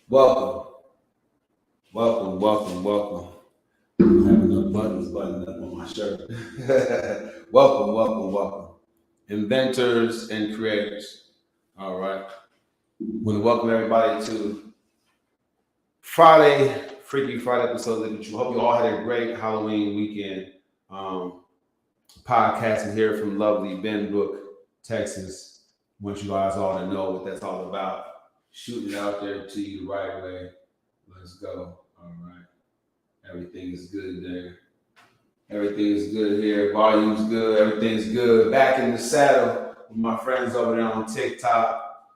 Welcome, welcome. I don't have enough buttons buttoned up on my shirt. welcome. Inventors and creators. All right. Want to welcome everybody to Friday, Freaky Friday episode of the Hope you all had a great Halloween weekend. Um, Podcasting here from lovely Benbrook, Texas. Want you guys all to know what that's all about. Shooting it out there to you right away. Let's go. All right. Everything is good there. Everything is good here. Volume's good. Everything's good. Back in the saddle with my friends over there on TikTok,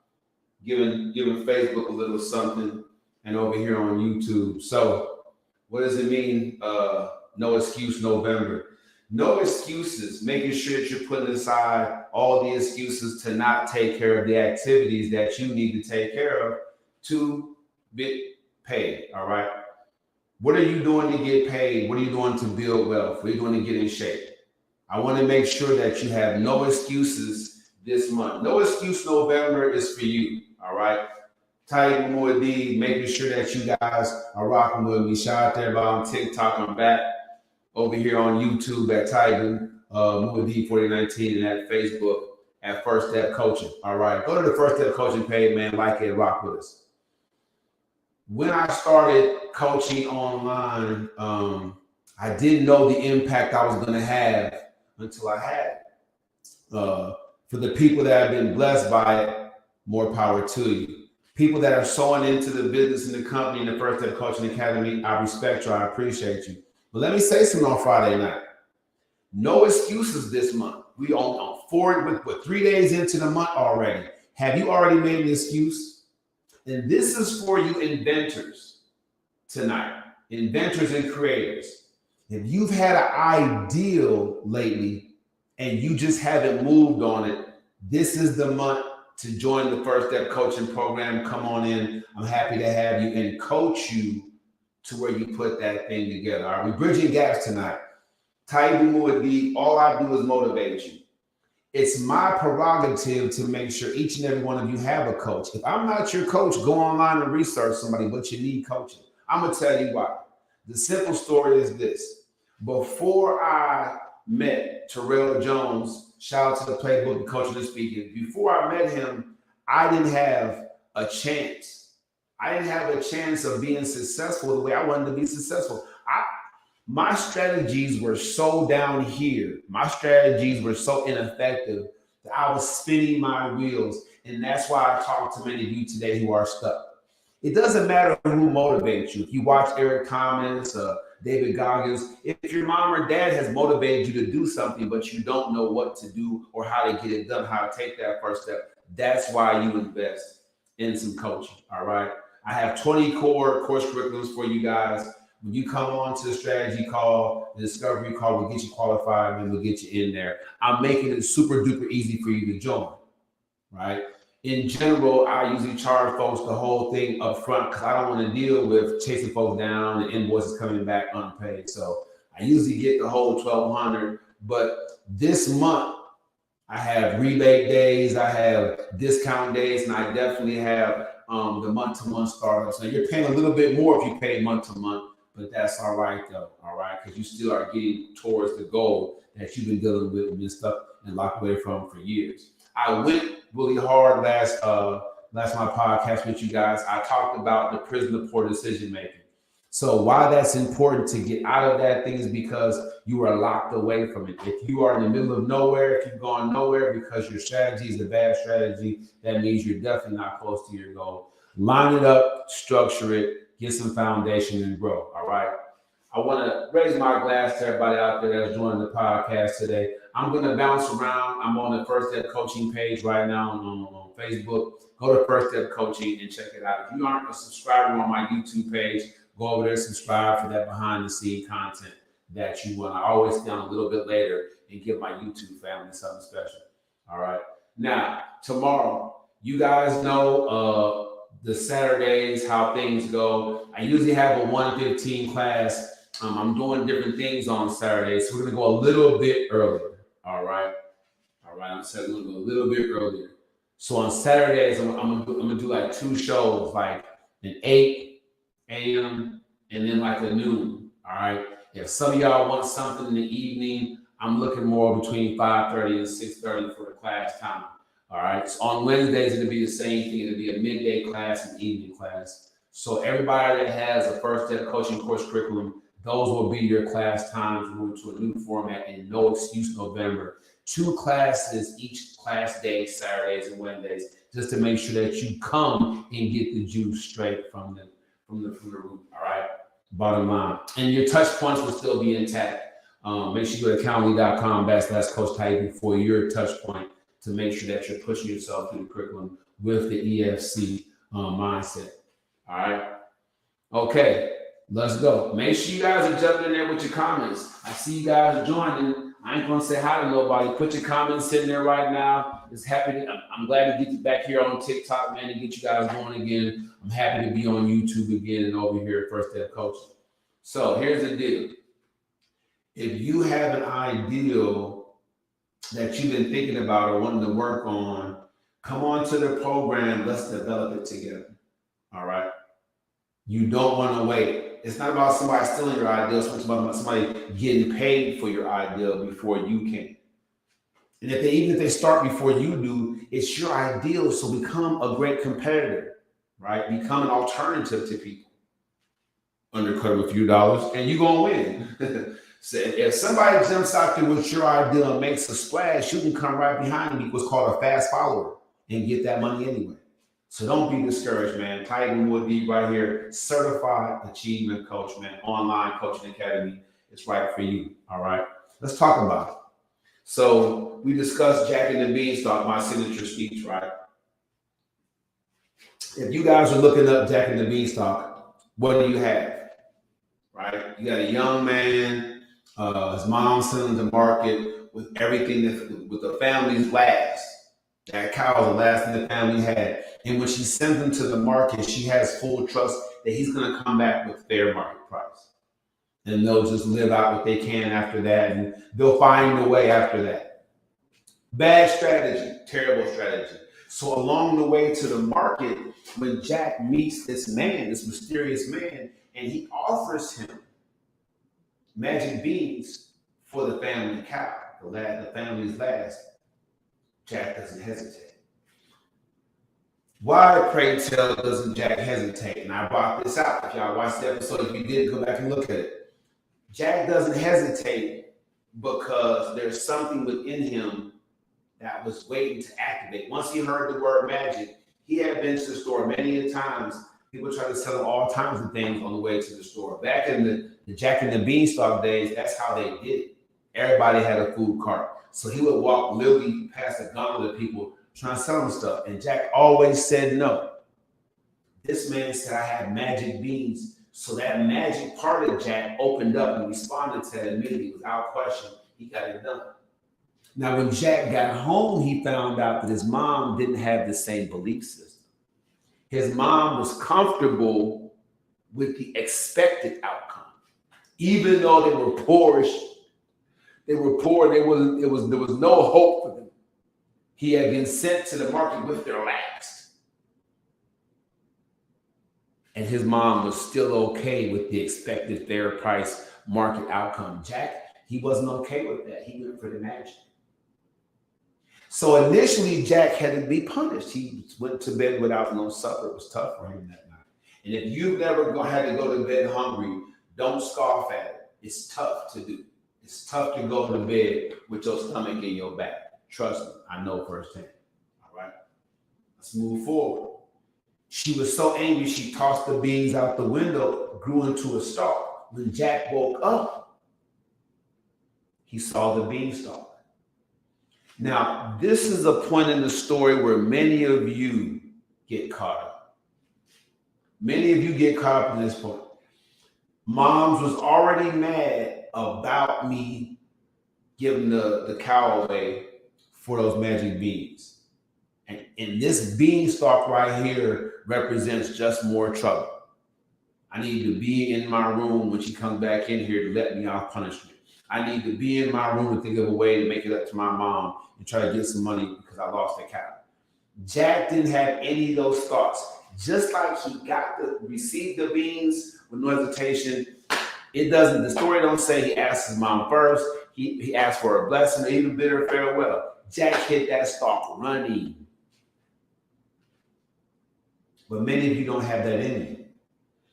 giving Facebook a little something, and over here on YouTube. So, what does it mean? No excuse November. No excuses. Making sure that you're putting aside all the excuses to not take care of the activities that you need to take care of to get paid. All right. What are you doing to get paid? What are you doing to build wealth? What are you doing to get in shape? I want to make sure that you have no excuses this month. No excuse November is for you. All right. Titan Muad'Dib, making sure that you guys are rocking with me. Shout out to everybody on TikTok. I'm back over here on YouTube at Titan Muad'Dib 4019 and at Facebook at First Step Coaching. All right. Go to the First Step Coaching page, man. Like it, rock with us. When I started coaching online, I didn't know the impact I was going to have until I had it. For the people that have been blessed by it, more power to you. People that are sewing into the business and the company in the First Step Coaching Academy, I respect you. I appreciate you. But let me say something on Friday night. No excuses this month. We on forward with 3 days into the month already. Have you already made an excuse? And this is for you inventors tonight, inventors and creators. If you've had an ideal lately and you just haven't moved on it, this is the month to join the First Step Coaching Program. Come on in. I'm happy to have you and coach you to where you put that thing together. All right, we're bridging gaps tonight. Titan Muad'Dib, all I do is motivate you. It's my prerogative to make sure each and every one of you have a coach. If I'm not your coach, go online and research somebody, but you need coaching. I'm going to tell you why. The simple story is this. Before I met Terrell Jones, shout out to the Playbook and Coaching and Speaking, before I met him, I didn't have a chance. I didn't have a chance of being successful the way I wanted to be successful. My strategies were so down here. My strategies were so ineffective that I was spinning my wheels. And that's why I talk to many of you today who are stuck. It doesn't matter who motivates you. If you watch Eric Thomas, David Goggins, if your mom or dad has motivated you to do something, but you don't know what to do or how to get it done, how to take that first step, that's why you invest in some coaching. All right. I have 20 core course curriculums for you guys. When you come on to the strategy call, the discovery call, we'll get you qualified and we'll get you in there. I'm making it super duper easy for you to join, right? In general, I usually charge folks the whole thing up front because I don't want to deal with chasing folks down and invoices coming back unpaid. So I usually get the whole 1,200. But this month, I have rebate days, I have discount days, and I definitely have the month-to-month startups. Now, you're paying a little bit more if you pay month-to-month. But that's all right, though, all right? Because you still are getting towards the goal that you've been dealing with and been stuck and locked away from for years. I went really hard last my podcast with you guys. I talked about the prison of poor decision making. So why that's important to get out of that thing is because you are locked away from it. If you are in the middle of nowhere, if you've gone nowhere because your strategy is a bad strategy, that means you're definitely not close to your goal. Line it up, structure it, get some foundation and grow. All right. I want to raise my glass to everybody out there that's joining the podcast today. I'm going to bounce around. I'm on the First Step Coaching page right now on Facebook. Go to First Step Coaching and check it out. If you aren't a subscriber on my YouTube page, go over there, subscribe for that behind the scene content that you want. I always stay on a little bit later and give my YouTube family something special. All right. Now, tomorrow, you guys know the Saturdays, how things go. I usually have a 1:15 class. I'm doing different things on Saturdays, so we're gonna go a little bit earlier. All right. I'm saying we're gonna go a little bit earlier. So on Saturdays, I'm gonna do like 2 shows, like an 8 a.m., and then like a noon. All right. If some of y'all want something in the evening, I'm looking more between 5:30 and 6:30 for the class time. All right. So on Wednesdays, it'll be the same thing. It'll be a midday class and evening class. So everybody that has a first step coaching course curriculum, those will be your class times. Moving to a new format in No Excuse November. 2 classes each class day, Saturdays and Wednesdays, just to make sure that you come and get the juice straight from the root. All right. Bottom line. And your touch points will still be intact. Make sure you go to calendly.com/Coach Titan for your touch point to make sure that you're pushing yourself through the curriculum with the EFC mindset. All right. Okay. Let's go. Make sure you guys are jumping in there with your comments. I see you guys joining. I ain't gonna say hi to nobody. Put your comments sitting there right now. It's happy. I'm glad to get you back here on TikTok, man, and get you guys going again. I'm happy to be on YouTube again and over here at First Step Coaching. So here's the deal. If you have an ideal that you've been thinking about or wanting to work on, come on to the program. Let's develop it together. All right. You don't want to wait. It's not about somebody stealing your ideal. It's about somebody getting paid for your ideal before you can. And even if they start before you do, it's your ideal. So become a great competitor, right? Become an alternative to people. Undercut them a few dollars, and you're gonna win. So if somebody jumps out there with your ideal and makes a splash, you can come right behind and be what's called a fast follower and get that money anyway. So don't be discouraged, man. Titan Woodby right here, certified achievement coach, man. Online coaching academy. It's right for you. All right. Let's talk about it. So we discussed Jack and the Beanstalk, my signature speech, right? If you guys are looking up Jack and the Beanstalk, what do you have? Right? You got a young man, his mom sent him to market with everything with the family's last. That cow was the last thing the family had. And when she sends him to the market, she has full trust that he's going to come back with fair market price. And they'll just live out what they can after that. And they'll find a way after that. Bad strategy, terrible strategy. So along the way to the market, when Jack meets this man, this mysterious man, and he offers him magic beans for the family cow, the family's last, Jack doesn't hesitate. Why, pray tell, doesn't Jack hesitate? And I brought this out. If y'all watched the episode, if you did, go back and look at it. Jack doesn't hesitate because there's something within him that was waiting to activate. Once he heard the word magic, he had been to the store many times. People try to sell him all kinds of things on the way to the store. Back in the Jack and the Beanstalk days, that's how they did it. Everybody had a food cart. So he would walk literally past a gauntlet of people trying to sell him stuff. And Jack always said no. This man said, I have magic beans. So that magic part of Jack opened up and responded to that immediately without question. He got it done. Now, when Jack got home, he found out that his mom didn't have the same belief system. His mom was comfortable with the expected outcome. Even though they were poorish, there was no hope for them. He had been sent to the market with their last. And his mom was still okay with the expected fair price market outcome. Jack, he wasn't okay with that. He went for the magic. So initially, Jack had to be punished. He went to bed without no supper. It was tough for him that night. And if you've never had to go to bed hungry, don't scoff at it. It's tough to do. It's tough to go to bed with your stomach in your back. Trust me, I know firsthand. All right, let's move forward. She was so angry, she tossed the beans out the window, grew into a stalk. When Jack woke up, he saw the beanstalk. Now, this is a point in the story where many of you get caught up. Many of you get caught up in this point. Moms was already mad about me giving the cow away for those magic beans. And this beanstalk right here represents just more trouble. I need to be in my room when she comes back in here to let me off punishment. I need to be in my room and think of a way to make it up to my mom and try to get some money because I lost the cow. Jack didn't have any of those thoughts. Just like he got to receive the beans with no hesitation, the story don't say he asked his mom first. He asked for a blessing or even bitter farewell. Jack hit that stalk running. But many of you don't have that in you.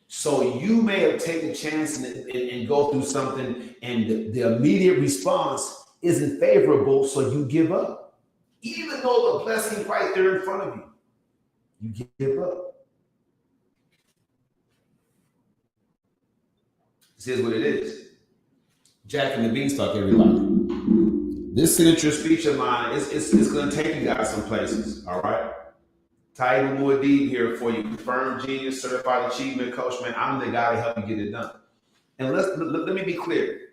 So you may have taken a chance and go through something, and the immediate response isn't favorable, so you give up. Even though the blessing's right there in front of you, you give up. This is what it is. Jack and the Beanstalk, everybody. This signature speech of mine, it's going to take you guys some places, all right? Taibu Muad'Dib here for you, confirmed genius, certified achievement coach, man. I'm the guy to help you get it done. And let me be clear.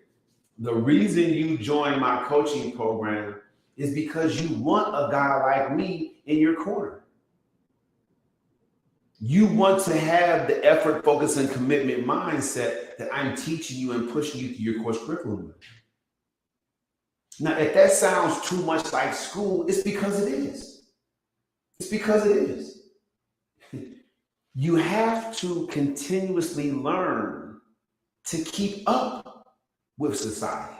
The reason you join my coaching program is because you want a guy like me in your corner. You want to have the effort, focus, and commitment mindset that I'm teaching you and pushing you through your course curriculum. Now, if that sounds too much like school, it's because it is. It's because it is. You have to continuously learn to keep up with society.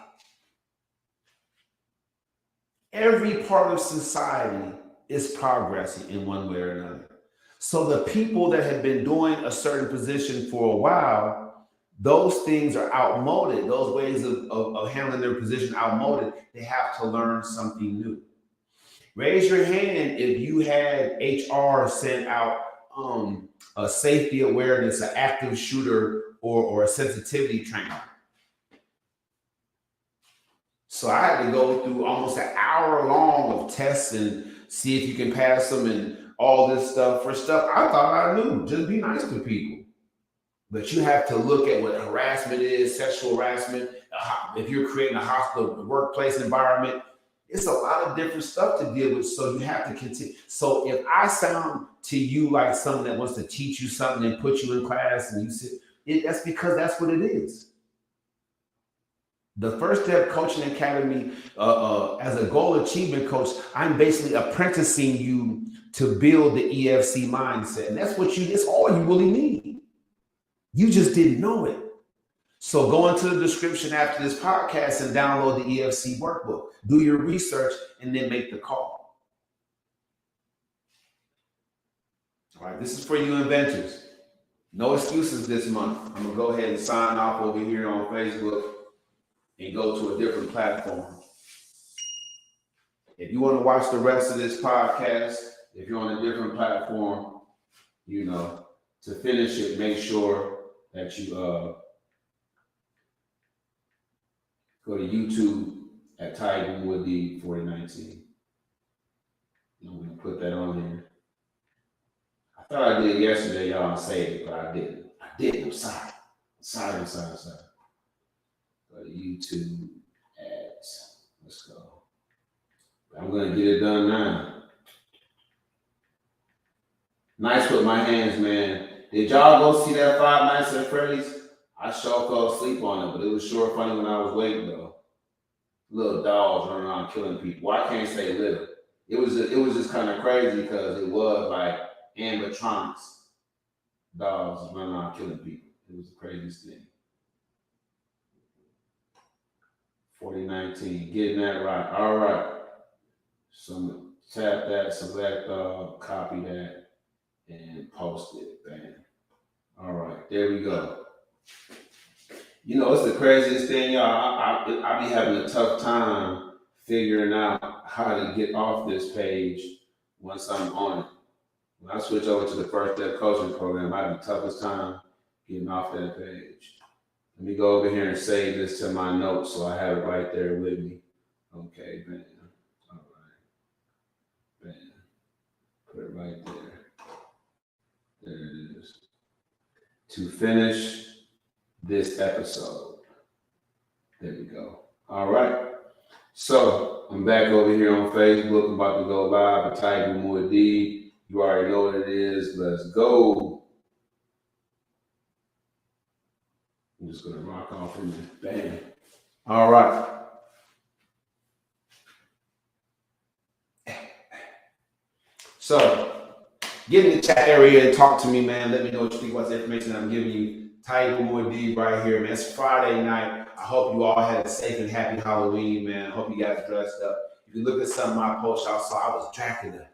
Every part of society is progressing in one way or another. So the people that have been doing a certain position for a while, those things are outmoded. Those ways of handling their position outmoded. They have to learn something new. Raise your hand if you had HR send out a safety awareness, an active shooter, or a sensitivity trainer. So I had to go through almost an hour long of tests and see if you can pass them and all this stuff for stuff I thought I knew. Just be nice to people. But you have to look at what harassment is, sexual harassment. If you're creating a hostile workplace environment, it's a lot of different stuff to deal with. So you have to continue. So if I sound to you like someone that wants to teach you something and put you in class and you sit, that's because that's what it is. The First Step Coaching Academy, as a goal achievement coach, I'm basically apprenticing you to build the EFC mindset. And that's all you really need. You just didn't know it. So go into the description after this podcast and download the EFC workbook. Do your research and then make the call. All right, this is for you inventors. No excuses this month. I'm going to go ahead and sign off over here on Facebook and go to a different platform. If you want to watch the rest of this podcast, if you're on a different platform, to finish it, make sure that you go to YouTube at Taibu Muad'Dib 4019. I'm going to put that on here. I thought I did yesterday, y'all, and saved it, but I didn't. I'm sorry. Go to YouTube let's go. I'm going to get it done now. Nice with my hands, man. Did y'all go see that Five Nights at Freddy's? I sure fell asleep on it, but it was sure funny when I was waiting, though. Little dolls running around killing people. Well, I can't say little. It was just kind of crazy because it was like animatronics dolls running around killing people. It was the craziest thing. 4019, getting that right. All right. So tap that, select copy that, and post it. Bam. All right, there we go. It's the craziest thing, y'all. I be having a tough time figuring out how to get off this page once I'm on it. When I switch over to the First Step Coaching Program, I have the toughest time getting off that page. Let me go over here and save this to my notes so I have it right there with me. Okay, bam. All right. Bam. Put it right there. There it is. To finish this episode. There we go. All right. So I'm back over here on Facebook. I'm about to go live with Taibu Muad'Dib. You already know what it is. Let's go. I'm just going to rock off in there. Bam. All right. So Get in the chat area and talk to me, man. Let me know what you think about the information I'm giving you. Title more deep right here, man. It's Friday night. I hope you all had a safe and happy Halloween, man. I hope you guys dressed up. If you look at some of my posts, y'all saw I was Dracula.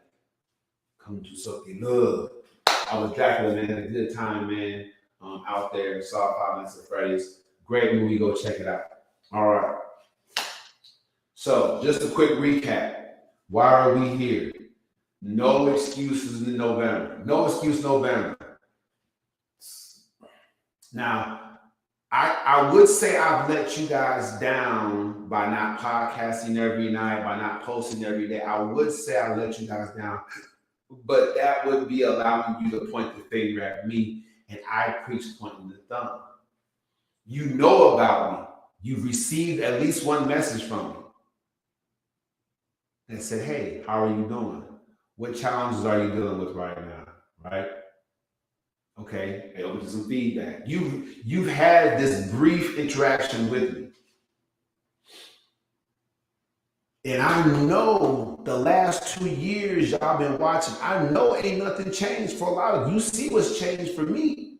Come to something love. I was Dracula, man. Had a good time, man. Out there. Saw Five Nights at Freddy's. Great movie. Go check it out. All right. So, just a quick recap. Why are we here? No excuses in November. No excuse November. Now, I would say I've let you guys down by not podcasting every night, by not posting every day. I would say I let you guys down, but that would be allowing you to point the finger at me, and I preach pointing the thumb. You know about me. You've received at least one message from me that said, hey, how are you doing? What challenges are you dealing with right now, right? Okay, and open to some feedback. You've had this brief interaction with me. And I know the last 2 years y'all been watching, I know ain't nothing changed for a lot of you. See what's changed for me.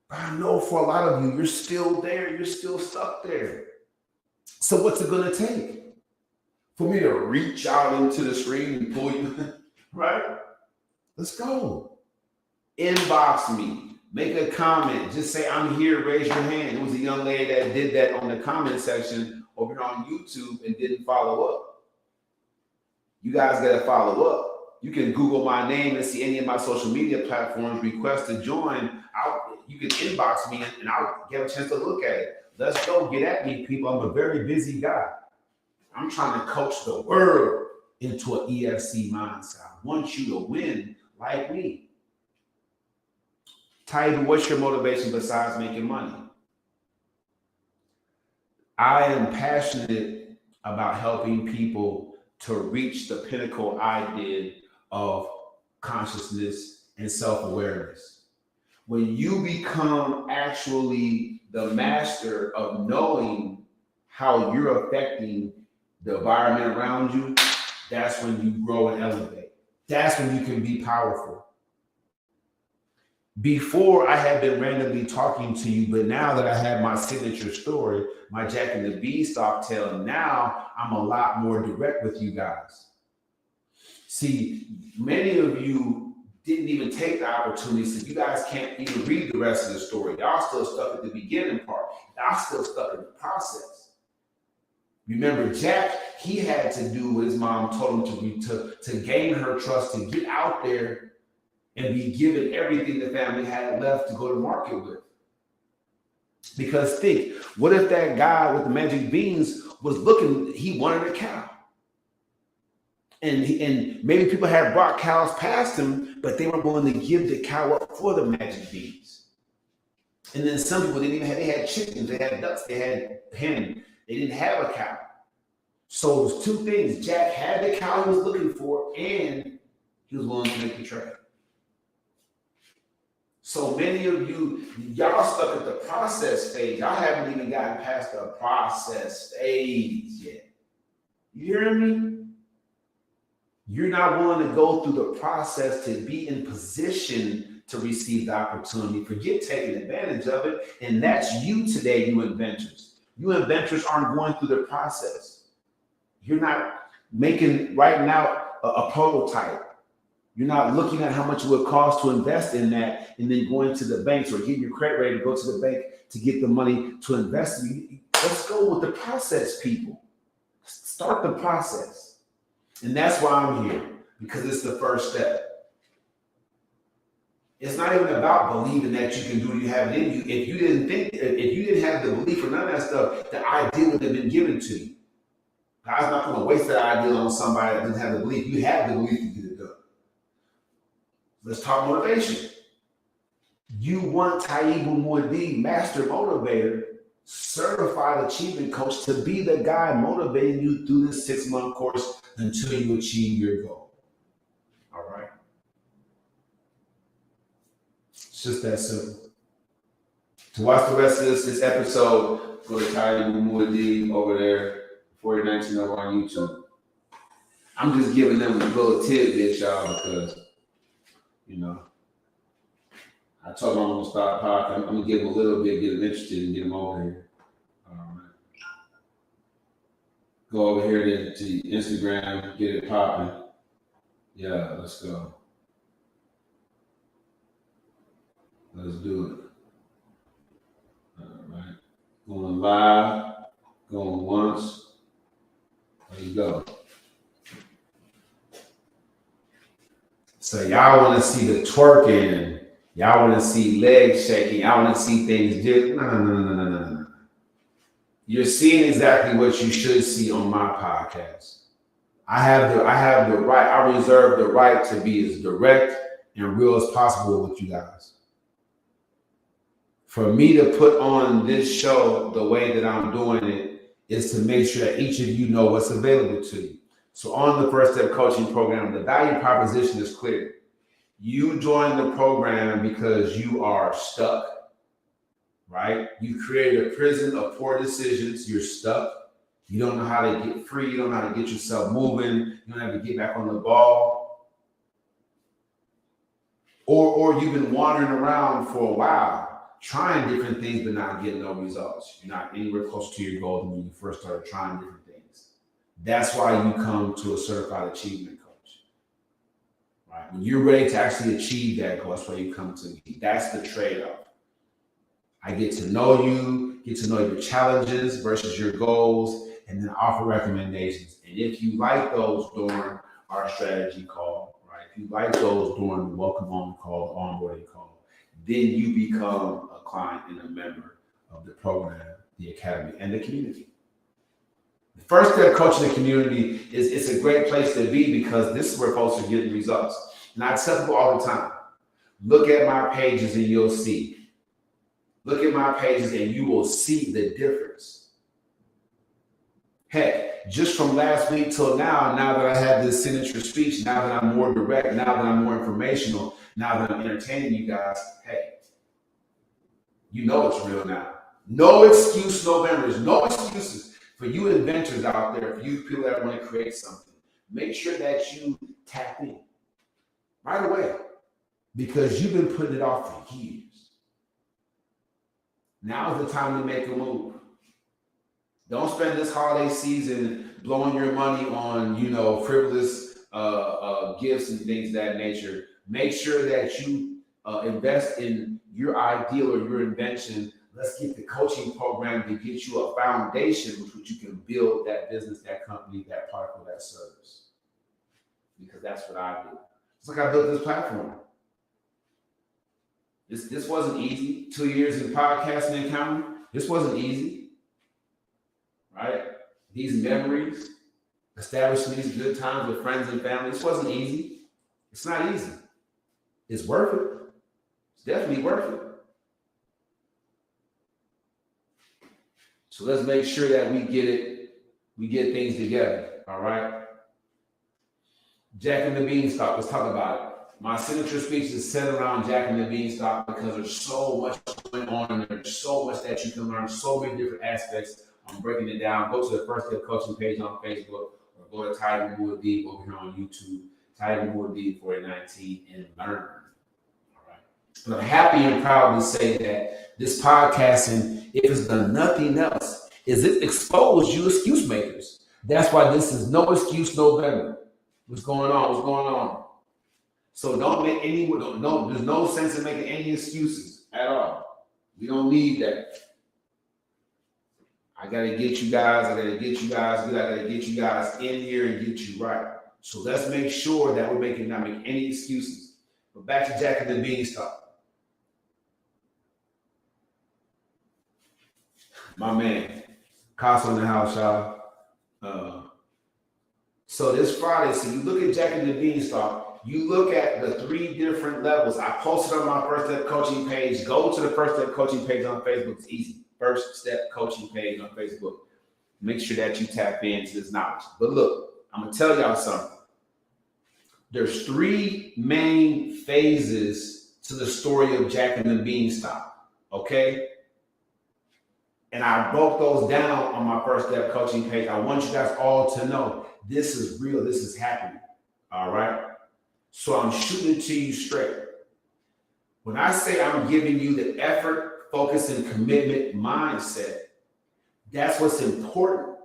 But I know for a lot of you, you're still there. You're still stuck there. So what's it going to take? For me to reach out into the screen and pull you, right? Let's go. Inbox me. Make a comment. Just say, I'm here. Raise your hand. It was a young lady that did that on the comment section over here on YouTube and didn't follow up. You guys got to follow up. You can Google my name and see any of my social media platforms, request to join. You can inbox me and I'll get a chance to look at it. Let's go. Get at me, people. I'm a very busy guy. I'm trying to coach the world into an EFC mindset. I want you to win like me. Title, what's your motivation besides making money? I am passionate about helping people to reach the pinnacle I did of consciousness and self-awareness. When you become actually the master of knowing how you're affecting the environment around you, that's when you grow and elevate. That's when you can be powerful. Before, I had been randomly talking to you, but now that I have my signature story, my Jack and the Beanstalk tale, now I'm a lot more direct with you guys. See, many of you didn't even take the opportunity, so you guys can't even read the rest of the story. Y'all still stuck at the beginning part. Y'all still stuck in the process. Remember, Jack, he had to do what his mom told him to gain her trust, to get out there and be given everything the family had left to go to market with. Because think, what if that guy with the magic beans was looking, he wanted a cow. And maybe people had brought cows past him, but they weren't willing to give the cow up for the magic beans. And then some people didn't even have, they had chickens, they had ducks, they had hen. They didn't have a cow. So it was two things. Jack had the cow he was looking for, and he was willing to make the trade. So many of you, y'all stuck at the process stage. Y'all haven't even gotten past the process stage yet. You hearing me? You're not willing to go through the process to be in position to receive the opportunity. Forget taking advantage of it. And that's you today, you inventors. You inventors aren't going through the process. You're not making right now a prototype. You're not looking at how much it would cost to invest in that and then going to the banks or getting your credit rating to go to the bank to get the money to invest in. Let's go with the process, people. Start the process. And that's why I'm here, because it's the first step. It's not even about believing that you can do it, you have it in you. If you didn't have the belief or none of that stuff, the idea would have been given to you. God's not going to waste that idea on somebody that doesn't have the belief. You have the belief to get it done. Let's talk motivation. You want Taibu Muad'Dib, master motivator, certified achievement coach, to be the guy motivating you through this 6-month course until you achieve your goal. All right? It's just that simple. To watch the rest of this episode, go to Taibu Muad'Dib over there, 4019 over on YouTube. I'm just giving them a little tidbit, y'all, because you know I told them I'm gonna start podcast. I'm gonna give them a little bit, get them interested, and get them over here. All right. Go over here to Instagram, get it popping. Yeah, let's go. Let's do it. All right. Going live, going once. There you go. So y'all want to see the twerking. Y'all want to see legs shaking. Y'all want to see things. No. You're seeing exactly what you should see on my podcast. I have the right. I reserve the right to be as direct and real as possible with you guys. For me to put on this show the way that I'm doing it is to make sure that each of you know what's available to you. So on the First Step Coaching Program, the value proposition is clear. You join the program because you are stuck, right? You created a prison of poor decisions. You're stuck. You don't know how to get free. You don't know how to get yourself moving. You don't have to get back on the ball. Or you've been wandering around for a while, trying different things, but not getting no results. You're not anywhere close to your goal than when you first started trying different things. That's why you come to a certified achievement coach. Right? When you're ready to actually achieve that goal, that's why you come to me. That's the trade-off. I get to know you, get to know your challenges versus your goals, and then offer recommendations. And if you like those during our strategy call, right? If you like those during the welcome on call, the onboarding call, then you become a client and a member of the program, the academy, and the community. The First Step Coaching community it's a great place to be because this is where folks are getting results. And I tell people all the time, look at my pages and you'll see. Look at my pages and you will see the difference. Heck, just from last week till now that I have this signature speech, now that I'm more direct, now that I'm more informational, now that I'm entertaining you guys, hey, you know it's real now. No excuse, November. No excuses for you inventors out there, for you people that want to create something. Make sure that you tap in right away because you've been putting it off for years. Now is the time to make a move. Don't spend this holiday season blowing your money on, frivolous gifts and things of that nature. Make sure that you invest in your ideal or your invention. Let's get the coaching program to get you a foundation with which you can build that business, that company, that product, or that service. Because that's what I do. It's like I built this platform. This wasn't easy. 2 years in podcasting and accounting, this wasn't easy, right? These memories, establishing these good times with friends and family, this wasn't easy. It's not easy. It's worth it. It's definitely worth it. So let's make sure that we get things together, all right? Jack and the Beanstalk, let's talk about it. My signature speech is centered around Jack and the Beanstalk because there's so much going on and there's so much that you can learn, so many different aspects. I'm breaking it down. Go to the First Step Coaching page on Facebook or go to Tiger Moore Deep over here on YouTube, Tiger Moore Deep 4019 and learn. All right. And I'm happy and proud to say that this podcasting, if it's done nothing else, is it exposed you excuse makers. That's why this is No Excuse November. What's going on? What's going on? So don't make there's no sense in making any excuses at all. We don't need that. I gotta get you guys in here and get you right. So let's make sure that we're not making any excuses. But back to Jack and the Beanstalk. My man, Casa in the house, y'all. So this Friday, so you look at Jack and the Beanstalk, you look at the 3 different levels. I posted on my First Step Coaching page. Go to the First Step Coaching page on Facebook. It's easy. First Step Coaching page on Facebook. Make sure that you tap into this knowledge. But look, I'm going to tell y'all something. There's 3 main phases to the story of Jack and the Beanstalk, okay? And I broke those down on my first step coaching page. I want you guys all to know this is real. This is happening. All right. So I'm shooting it to you straight. When I say I'm giving you the effort, focus, and commitment mindset, that's what's important.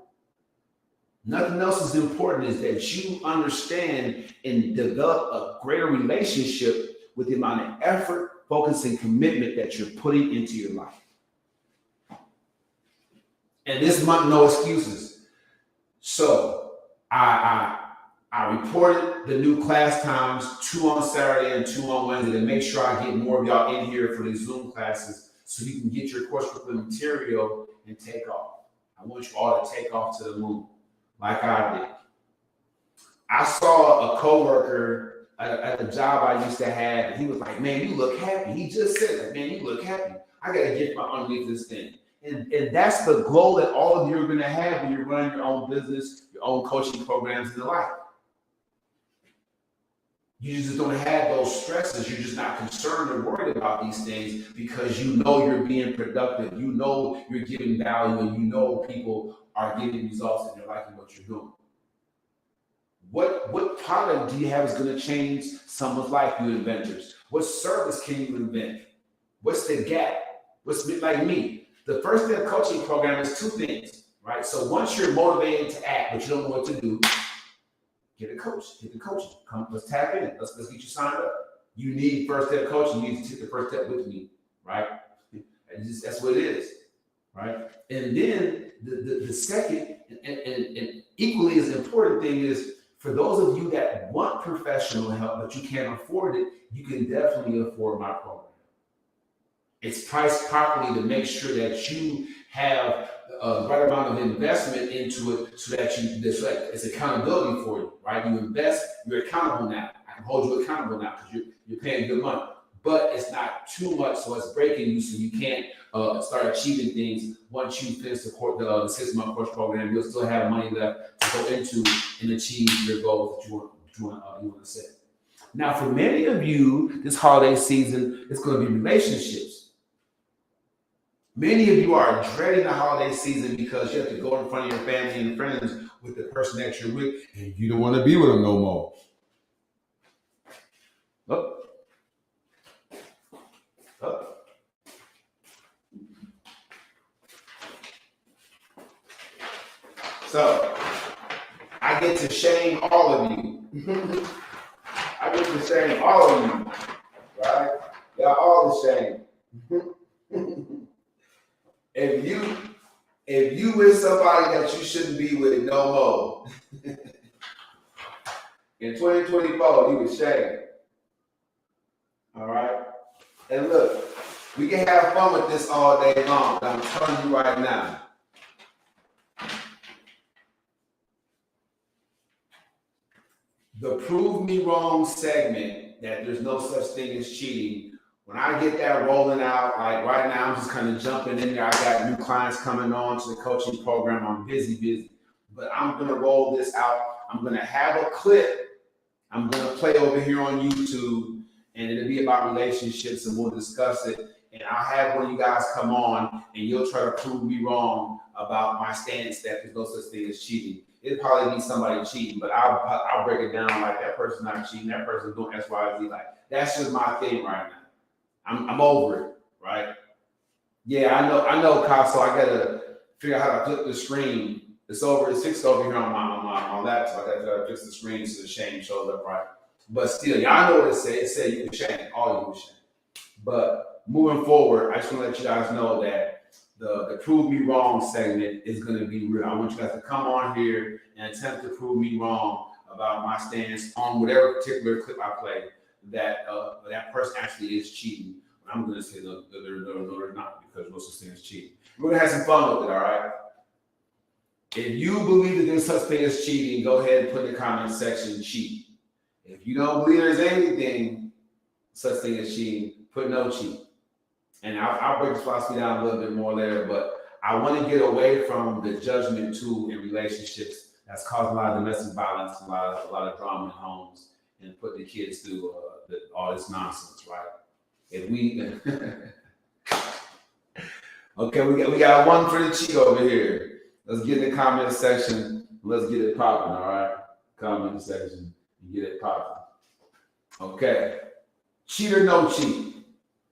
Nothing else is important is that you understand and develop a greater relationship with the amount of effort, focus, and commitment that you're putting into your life. And this month, no excuses. So I reported the new class times, 2 on Saturday and 2 on Wednesday, to make sure I get more of y'all in here for these Zoom classes so you can get your coursework material and take off. I want you all to take off to the moon like I did. I saw a coworker at a job I used to have, and he was like, man, you look happy. He just said that, man, you look happy. I got to get my underneath this thing. And that's the goal that all of you are going to have when you're running your own business, your own coaching programs in life. You just don't have those stresses. You're just not concerned or worried about these things because you know you're being productive. You know you're giving value, and you know people are getting results and they're liking what you're doing. What product do you have is going to change someone's life, you inventors? What service can you invent? What's the gap? What's like me? The first step coaching program is 2 things, right? So once you're motivated to act, but you don't know what to do, get a coach, get the coaching. Come, let's tap in. Let's get you signed up. You need first step coaching. You need to take the first step with me, right? And just, that's what it is, right? And then the second and equally as important thing is for those of you that want professional help but you can't afford it, you can definitely afford my program. It's priced properly to make sure that you have the right amount of investment into it so that it's accountability for you, right? You invest, you're accountable now. I can hold you accountable now because you're paying good money. But it's not too much, so it's breaking you so you can't start achieving things. Once you finish the 6-month course program, you'll still have money left to go into and achieve your goals that you want to set. Now, for many of you, this holiday season, it's going to be relationships. Many of you are dreading the holiday season because you have to go in front of your family and friends with the person that you're with, and you don't want to be with them no more. Up. Up. So, I get to shame all of you. I get to shame all of you, right? Y'all all the shame. If you with somebody that you shouldn't be with no more, in 2024, you was shamed. All right? And look, we can have fun with this all day long, but I'm telling you right now, the prove me wrong segment that there's no such thing as cheating, when I get that rolling out, like right now, I'm just kind of jumping in there. I got new clients coming on to the coaching program. I'm busy, but I'm going to roll this out. I'm going to have a clip I'm going to play over here on YouTube, and it'll be about relationships, and we'll discuss it. And I'll have one of you guys come on, and you'll try to prove me wrong about my stance that there's no such thing as cheating. It'll probably be somebody cheating, but I'll break it down like that person's not cheating, that person's doing X, Y, Z. Like, that's just my thing right now. I'm over it, right? Yeah, I know, Kyle, so I gotta figure out how to flip the screen. It's fixed over here on my laptop. I gotta fix the screen so the shame shows up right. But still, y'all know what it says. It says you can shame, all you can shame. But moving forward, I just want to let you guys know that the prove me wrong segment is going to be real. I want you guys to come on here and attempt to prove me wrong about my stance on whatever particular clip I play that that person actually is cheating. I'm going to say no, they're not, because no such thing as cheating. We're going to have some fun with it, all right? If you believe that there's such thing as cheating, go ahead and put in the comment section cheat. If you don't believe there's anything such thing as cheating, put no cheat. And I'll break this philosophy down a little bit more later, but I want to get away from the judgment tool in relationships that's causing a lot of domestic violence, a lot of drama in homes, and putting the kids through all this nonsense, right? If we, Okay, we got one for the cheat over here. Let's get in the comment section. Let's get it popping, all right? Comment section. Get it popping. Okay. Cheat or no cheat?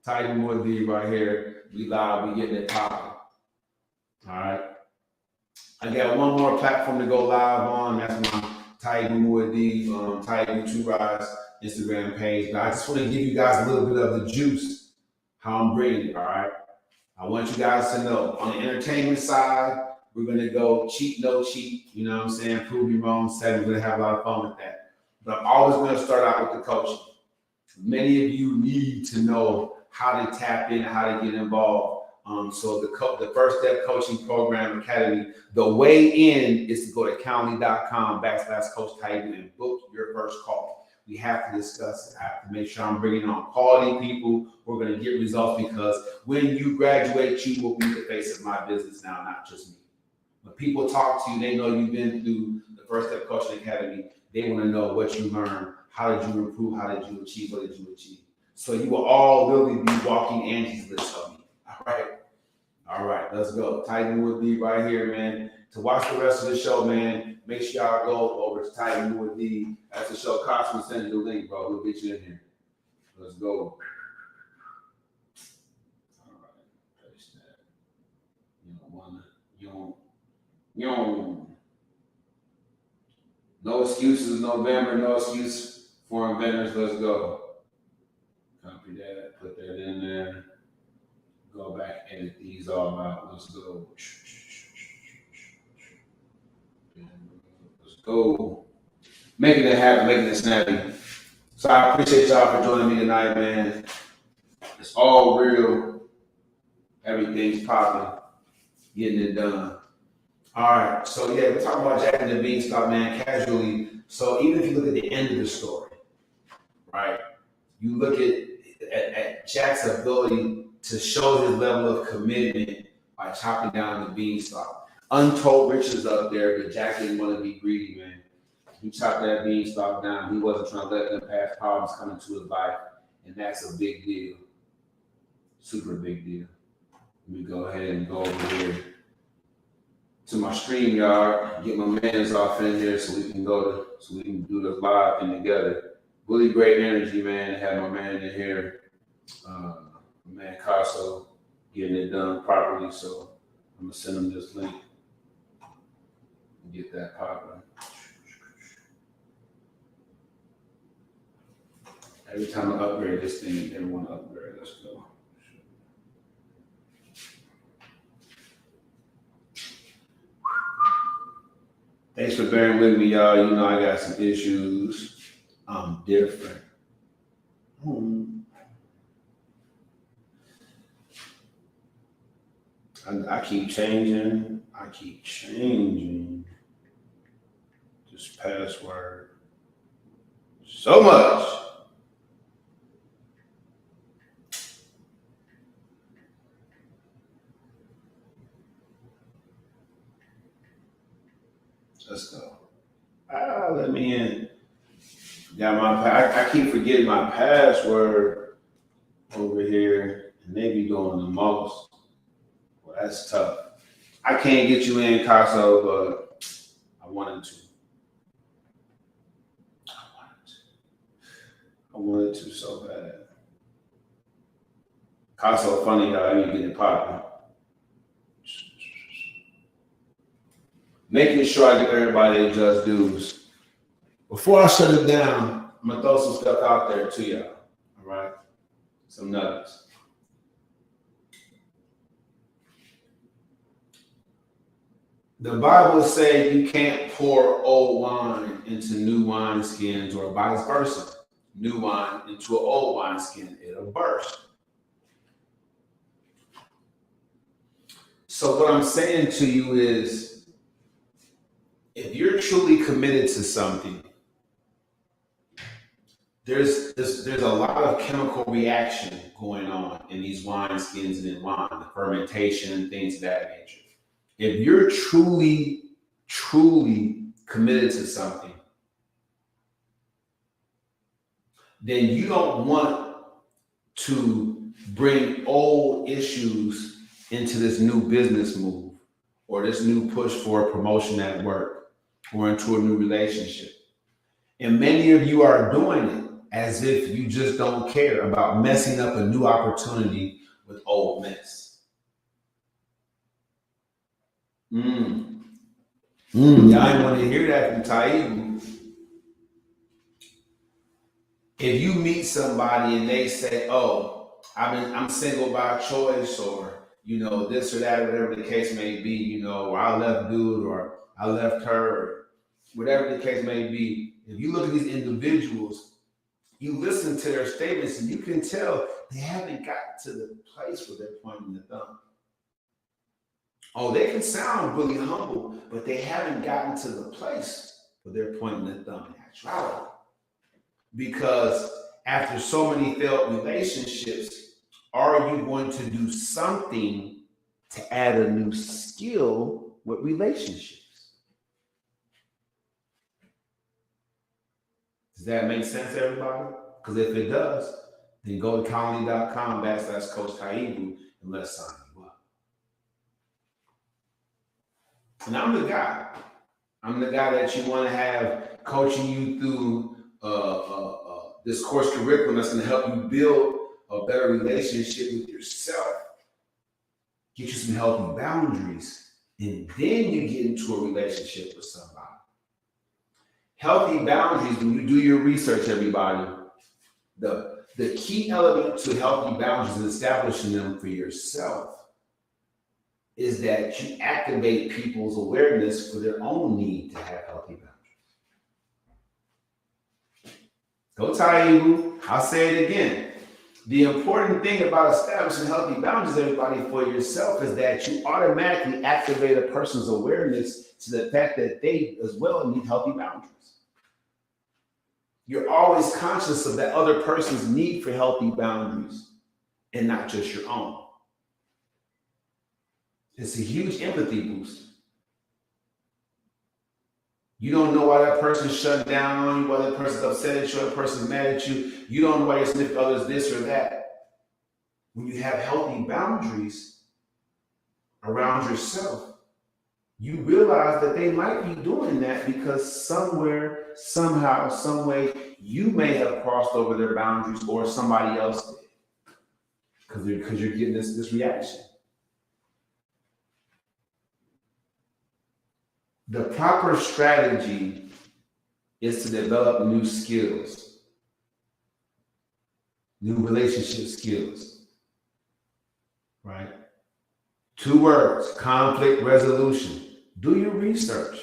Titan Wood D right here. We live, we getting it popping. All right. I got one more platform to go live on. That's my Titan Wood D, Titan 2 Rise Instagram page. But I just want to give you guys a little bit of the juice, how I'm bringing it, all right? I want you guys to know on the entertainment side, we're going to go cheat, no cheat. You know what I'm saying? Prove me wrong. We're going to have a lot of fun with that. But I'm always going to start out with the coaching. Many of you need to know how to tap in, how to get involved. So the First Step Coaching Program Academy, the way in is to go to calendly.com/Coach Titan and book your first call. We have to discuss it. I have to make sure I'm bringing on quality people who are going to get results, because when you graduate, you will be the face of my business now, not just me. When people talk to you, they know you've been through the First Step Coaching Academy. They want to know what you learned, how did you improve, how did you achieve, what did you achieve. So you will all literally be walking Angie's List of me. All right, let's go. Titan Wood D right here, man. To watch the rest of the show, man, make sure y'all go over to Titan Wood D. As the show costs, we send you the link, bro. We'll get you in here. Let's go. All right, paste that. You don't. No excuses, November. No excuse for inventors. Let's go. Copy that. Put that in there. Go back, edit these all out. Let's go. Let's go. Making it happen, making it snappy. So I appreciate y'all for joining me tonight, man. It's all real. Everything's popping. Getting it done. All right. So yeah, we're talking about Jack and the Beanstalk, man, casually. So even if you look at the end of the story, right? You look at Jack's ability to show his level of commitment by chopping down the beanstalk. Untold riches up there, but Jack didn't want to be greedy, man. He chopped that beanstalk down. He wasn't trying to let them past problems come into his life, and that's a big deal. Super big deal. Let me go ahead and go over here to my StreamYard, get my mans off in here so we can do the live thing together. Really great energy, man. Have my man in here, man Casso, getting it done properly. So I'm gonna send him this link and get that popping. Every time I upgrade this thing, everyone upgrade. Let's go. Thanks for bearing with me, y'all. You know I got some issues. I'm different. I keep changing. This password so much. Let's go. Let me in. I keep forgetting my password over here, and they be doing the most. Well, that's tough. I can't get you in, Casso, but I wanted to. I wanted to so bad. Casso funny, y'all. I need to get it popping. Making sure I give everybody their just dues. Before I shut it down, I'm gonna throw some stuff out there to y'all. All right, some nuggets. The Bible says you can't pour old wine into new wineskins, or vice versa. New wine into an old wineskin, it'll burst. So what I'm saying to you is, if you're truly committed to something, there's a lot of chemical reaction going on in these wine skins and in wine, the fermentation and things of that nature. If you're truly committed to something, then you don't want to bring old issues into this new business move or this new push for a promotion at work or into a new relationship. And many of you are doing it as if you just don't care about messing up a new opportunity with old mess. Y'all ain't want to hear that from Taibu. If you meet somebody and they say, "Oh, I'm single by choice," or this or that, whatever the case may be, or I left dude or I left her, or whatever the case may be. If you look at these individuals, you listen to their statements, and you can tell they haven't gotten to the place where they're pointing the thumb. Oh, they can sound really humble, but they haven't gotten to the place where they're pointing the thumb in actuality. Because after so many failed relationships, are you going to do something to add a new skill with relationships? Does that make sense, everybody? Because if it does, then go to colony.com/Coach Taibu and let's sign you up. And I'm the guy. I'm the guy that you want to have coaching you through this course curriculum that's going to help you build a better relationship with yourself, get you some healthy boundaries, and then you get into a relationship with somebody. Healthy boundaries, when you do your research, everybody, the key element to healthy boundaries and establishing them for yourself is that you activate people's awareness for their own need to have healthy boundaries. Go Taibu. I'll say it again. The important thing about establishing healthy boundaries, everybody, for yourself is that you automatically activate a person's awareness to the fact that they as well need healthy boundaries. You're always conscious of that other person's need for healthy boundaries and not just your own. It's a huge empathy boost. You don't know why that person's shutting down on you, why that person's upset at you, why that person's mad at you. You don't know why you're sniffing others this or that. When you have healthy boundaries around yourself, you realize that they might be doing that because somewhere, somehow, some way, you may have crossed over their boundaries or somebody else did. Because you're getting this reaction. The proper strategy is to develop new skills, new relationship skills, right? 2 words, conflict resolution. Do your research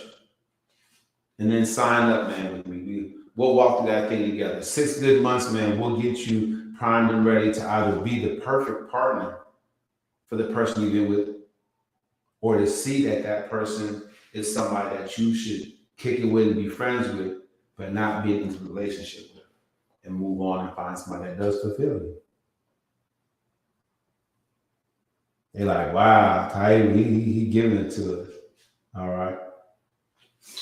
and then sign up, man, with me. We'll walk through that thing together. 6 good months, man, we'll get you primed and ready to either be the perfect partner for the person you've been with or to see that person is somebody that you should kick it with and be friends with, but not be into a relationship with, and move on and find somebody that does fulfill you. They're like, wow, Taibu, he giving it to us. All right.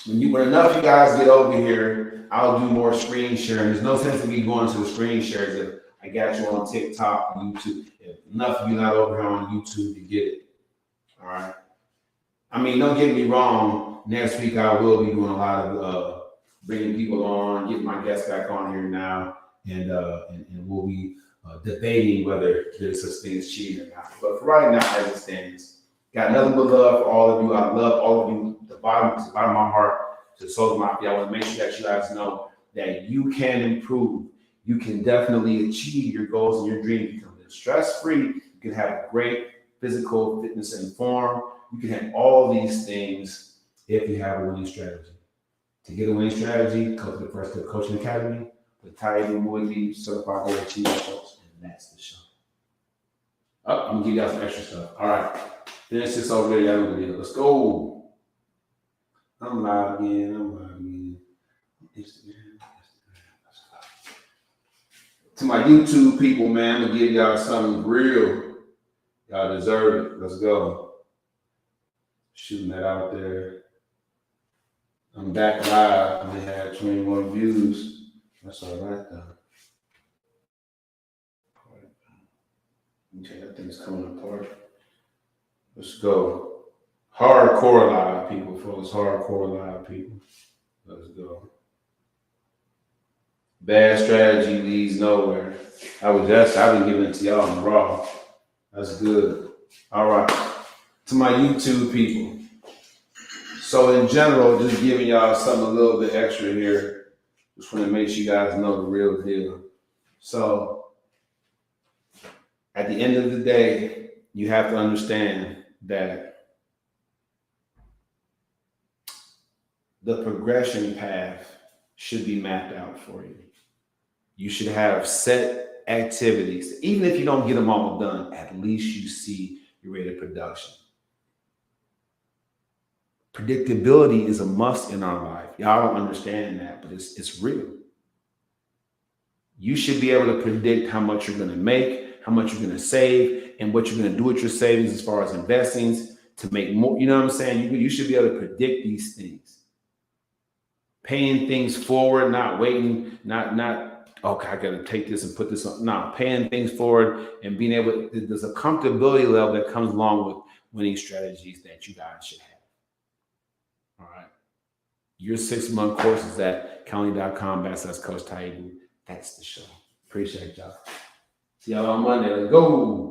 When enough of you guys get over here, I'll do more screen sharing. There's no sense in me going to the screen shares if I got you on TikTok and YouTube. If enough of you not over here on YouTube to get it. All right. I mean, don't get me wrong. Next week I will be doing a lot of bringing people on, getting my guests back on here now, and we'll be debating whether there's such thing as cheating or not. But for right now, as it stands, got nothing but love for all of you. I love all of you, to the bottom of my heart, to the soul of my feet. I want to make sure that you guys know that you can improve. You can definitely achieve your goals and your dreams. You can live stress-free. You can have great physical fitness and form. You can have all these things if you have a winning strategy. To get a winning strategy, come to the First Step Coaching Academy with Taibu Moody, certified goal achiever coach, and that's the show. Oh, I'm gonna give y'all some extra stuff. All right, finish this over there. Y'all know the deal. Let's go. I'm live again. Instagram. To my YouTube people, man, I'm gonna give y'all something real. Y'all deserve it. Let's go. Shooting that out there. I'm back live. I had 21 views. That's all right though. Okay, that thing's coming apart. Let's go. Hardcore live people, folks. Hardcore live people. Let's go. Bad strategy leads nowhere. I've been giving it to y'all in raw. That's good. All right. To my YouTube people. So in general, just giving y'all something a little bit extra here. Just want to make sure you guys know the real deal. So at the end of the day, you have to understand that the progression path should be mapped out for you. You should have set activities. Even if you don't get them all done, at least you see your rate of production. Predictability is a must in our life. Y'all don't understand that, but it's real. You should be able to predict how much you're going to make, how much you're going to save, and what you're going to do with your savings as far as investings to make more. You know what I'm saying? You should be able to predict these things. Paying things forward, not waiting, not okay, I got to take this and put this on. No, paying things forward and being able. There's a comfortability level that comes along with winning strategies that you guys should have. All right. Your 6-month course is at county.com/Coach Taibu. That's the show. Appreciate y'all. See y'all on Monday. Let's go.